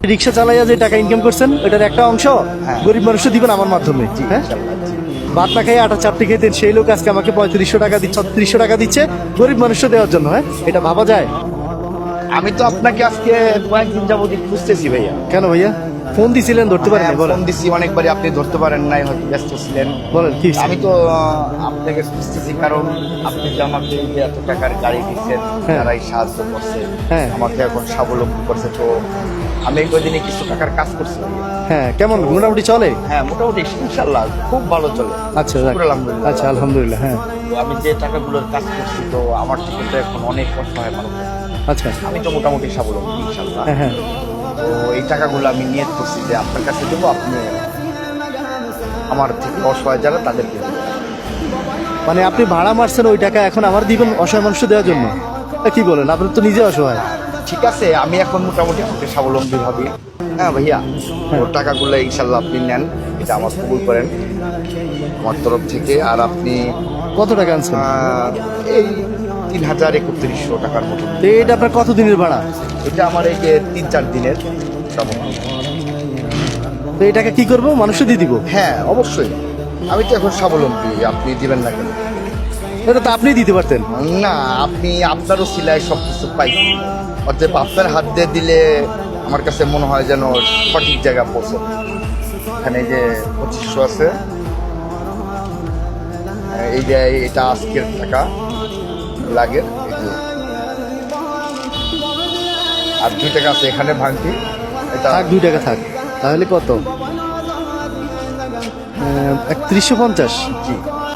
রিক্সা চালাইয়া যে টাকা ইনকাম করছেন এটার একটা অংশ গরিব মানুষকে দিবেন আমার মাধ্যমে। হ্যাঁ, ভাত না খাই আটা চারটে খেতেন সেই লোক আজকে আমাকে 3500 টাকা দিচ্ছে, 3600 টাকা দিচ্ছে গরিব মানুষকে দেওয়ার জন্য। হ্যাঁ, এটা ভাবা যায়? আমি তো আপনাকে আজকে কয়েকদিন যাবত খুঁজতেছি ভাইয়া। কেন ভাইয়া? ফোন দিছিলেন, ধরতে পারেন? বলেন। ফোন দিছি অনেকবারই, আপনি ধরতে পারেন নাই, হয়তো ব্যস্ত ছিলেন। বলেন কি হয়েছে? আমি তো আপনাকে খুঁজতেছি কারণ আপনি যে আমাকে এই যে এত টাকার গাড়ি দিচ্ছেন, হ্যাঁ। যারাই সাহায্য করছে, হ্যাঁ। আমাকে এখন স্বাবলম্বী করছে, তো আমি এই কদিনে কিছু টাকার কাজ করছি ভাইয়া। হ্যাঁ, কেমন মোটামুটি চলে? হ্যাঁ, মোটামুটি ইনশাল্লাহ খুব ভালো চলে। আচ্ছা যাক। শুকুর আলহামদুলিল্লাহ। আচ্ছা আলহামদুলিল্লাহ। হ্যাঁ তো আমি যে টাকাগুলোর কাজ করছি, তো আমার থেকে তো এখন অনেক কষ্ট হয় মানুষ। আচ্ছা। আমি তো মোটামুটি স্বাবলম্বী ইনশাল্লাহ। হ্যাঁ হ্যাঁ তো এই টাকাগুলো আমি নিয়ত করছি যে আপনার কাছে দেবো, আপনি আমার থেকে অসহায় যারা তাদেরকে দেবেন। মানে আপনি ভাড়া মারছেন ওই টাকা এখন আমার দিবেন অসহায় মানুষ দেওয়ার জন্য? তা কি বলেন, আপনি তো নিজে অসহায়। ঠিক আছে, আমি এখন মোটামুটি আমাকে স্বাবলম্বী ভাবি। হ্যাঁ ভাইয়া, ওর টাকাগুলো ইনশাল্লাহ আপনি নেন, এটা আমার কবুল করেন আমার তরফ থেকে। আর আপনি কত টাকা আনছেন? এই 3031 টাকার মতো। তো এটা আপনার কত দিনের ভাড়া? এটা আমার এই যে 3-4 দিনের মোটামুটি। তো এই টাকা কি করবো, মানুষে দিয়ে দিব? হ্যাঁ অবশ্যই, আমি তো এখন স্বাবলম্বী, আপনি দিবেন না কেন? এটা তো আপনি দিতে পারতেন। না, আপনি আপনারও সিলাই সব কিছু পাই, অতএব আপনার হাত দিয়ে দিলে আমার কাছে মনে হয় যেন সঠিক জায়গা পৌঁছে। এখানে এই যে 2500 আছে, এই যে এটা আজকের টাকা লাগে, এই যে আর 2 টাকা আছে এখানে ভাঙতি, এটা থাক 2 টাকা থাক। তাহলে কত? 3150। জি।